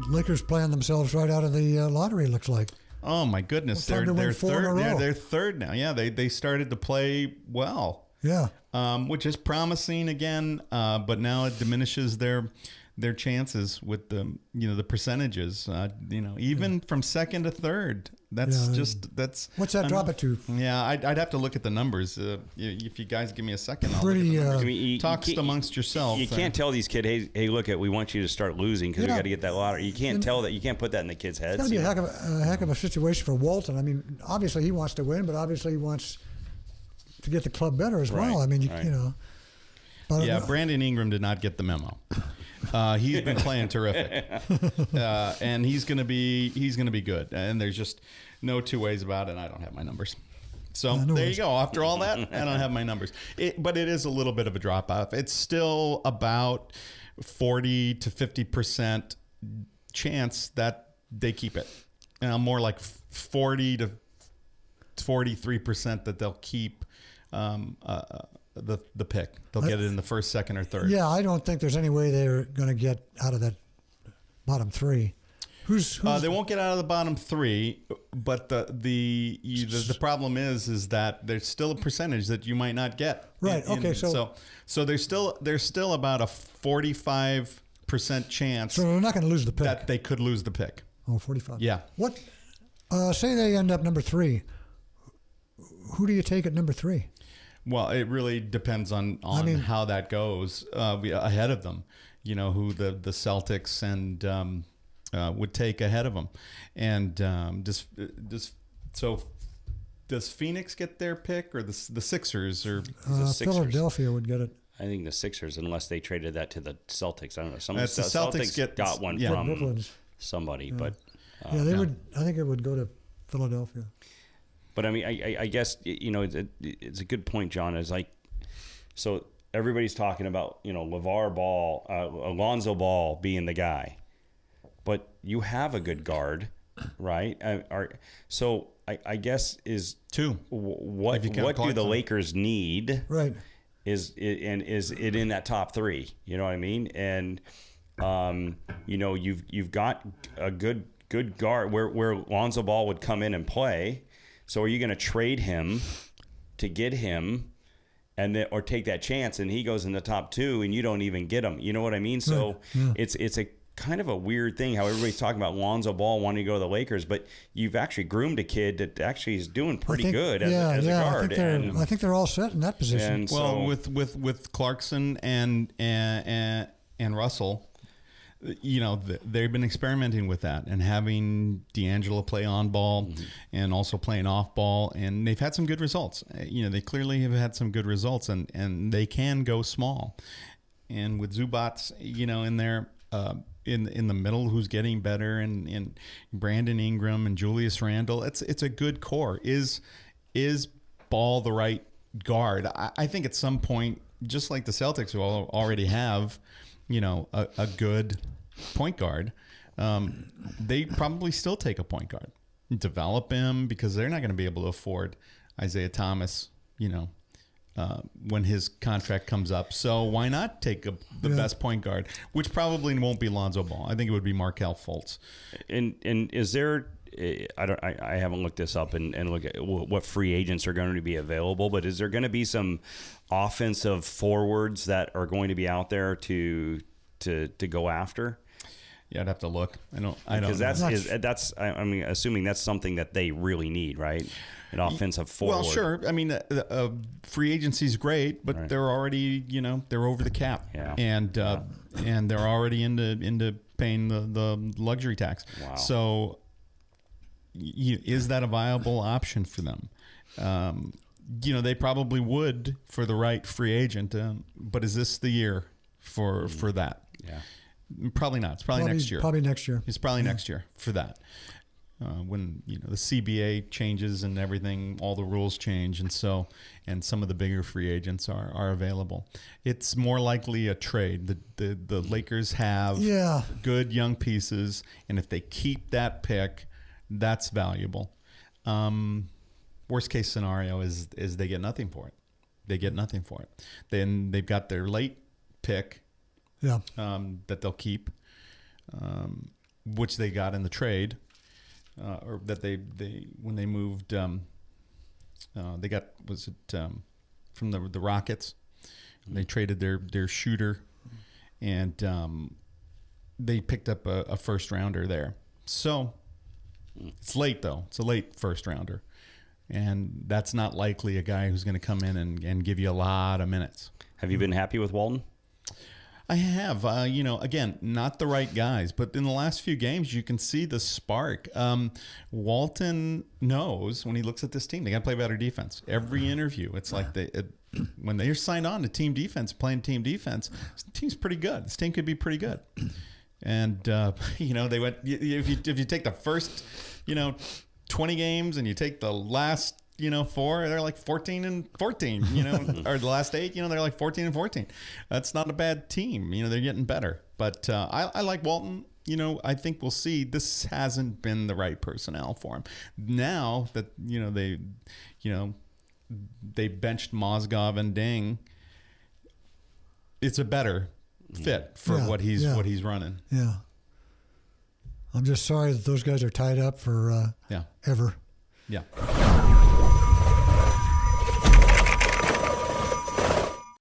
Lakers playing themselves right out of the lottery. Looks like. Oh my goodness, they're third. They're third now. Yeah, they started to play well. Yeah, which is promising again, but now it diminishes their chances with the percentages. Even from second to third. That's what's that drop it to? Yeah, I'd have to look at the numbers. If you guys give me a second, I'll pretty. Look at the numbers. Talk amongst yourself. You can't tell these kids, hey, look, we want you to start losing because we got to get that lottery. You can't tell that. You can't put that in the kids' heads. It's going to be a heck of a situation for Walton. I mean, obviously he wants to win, but obviously he wants to get the club better as well. I mean, you know. Yeah, Brandon Ingram did not get the memo. He's been playing terrific, and he's going to be good. And there's just no two ways about it. And I don't have my numbers, so there you go. After all that, I don't have my numbers. But it is a little bit of a drop off. It's still about 40 to 50% chance that they keep it. More like 40 to 43% that they'll keep. The pick. They'll get it in the first, second, or third. Yeah, I don't think there's any way they're going to get out of that bottom three. They won't get out of the bottom three, but the problem is that there's still a percentage that you might not get. Right. Okay. So there's still about a 45% chance. So they're not going to lose the pick. That they could lose the pick. Oh, 45. Yeah. What? Say they end up number 3. Who do you take at number 3? Well, it really depends on how that goes ahead of them. You know, who the Celtics and would take ahead of them, and does Phoenix get their pick, or the Sixers, or the Sixers? Philadelphia would get it. I think the Sixers, unless they traded that to the Celtics. I don't know. The Celtics got one from Brooklyn's. Somebody, but they would. I think it would go to Philadelphia. But I mean, I guess it's a good point, John. Is like, so everybody's talking about LeVar Ball, Lonzo Ball being the guy, but you have a good guard, right? So I guess is two. What do the Lakers need? Right. Is it in that top 3? You know what I mean? And you've got a good guard where Lonzo Ball would come in and play. So are you going to trade him to get him, or take that chance and he goes in the top 2 and you don't even get him? You know what I mean? So it's a kind of a weird thing how everybody's talking about Lonzo Ball wanting to go to the Lakers, but you've actually groomed a kid that actually is doing pretty good as a guard. I think they're all set in that position. Well, with Clarkson and Russell. They've been experimenting with that and having D'Angelo play on ball and also playing off ball, and they've had some good results. They clearly have had some good results, and they can go small. And with Zubats, in there in the middle, who's getting better, and Brandon Ingram and Julius Randle, it's a good core. Is Ball the right guard? I think at some point, just like the Celtics who already have. A good point guard, they probably still take a point guard, develop him, because they're not going to be able to afford Isaiah Thomas, when his contract comes up. So why not take the best point guard, which probably won't be Lonzo Ball. I think it would be Markelle Fultz. And is there? I haven't looked this up and look at what free agents are going to be available, but is there going to be some offensive forwards that are going to be out there to go after? Yeah, I'd have to look. I don't because I'm assuming that's something that they really need, right? An offensive forward. Well, sure. I mean, free agency is great, but they're already they're over the cap, and they're already into paying the luxury tax. Wow. So. Is that a viable option for them? They probably would for the right free agent, but is this the year for that? Yeah, probably not. It's probably next year. Probably next year. It's probably next year for that. When the CBA changes and everything, all the rules change, and some of the bigger free agents are available. It's more likely a trade. The Lakers have good young pieces, and if they keep that pick. That's valuable. Worst case scenario is they get nothing for it. Then they've got their late pick that they'll keep. which they got in the trade, or that they when they moved, they got from the Rockets. They traded their shooter, and they picked up a first rounder there. So it's late though. It's a late first rounder, and that's not likely a guy who's going to come in and give you a lot of minutes. Have you been happy with Walton? I have, again, not the right guys, but in the last few games, you can see the spark. Walton knows when he looks at this team, they got to play better defense. Every interview, it's like when they're signed on to team defense, playing team defense, this team's pretty good. This team could be pretty good. And, they went, if you take the first, 20 games and you take the last, 4, they're like 14 and 14, or the last 8, they're like 14 and 14. That's not a bad team. They're getting better. But I like Walton. I think we'll see. This hasn't been the right personnel for him. Now that, they benched Mozgov and Deng, it's a better fit for what he's running. Yeah. I'm just sorry that those guys are tied up for ever. Yeah.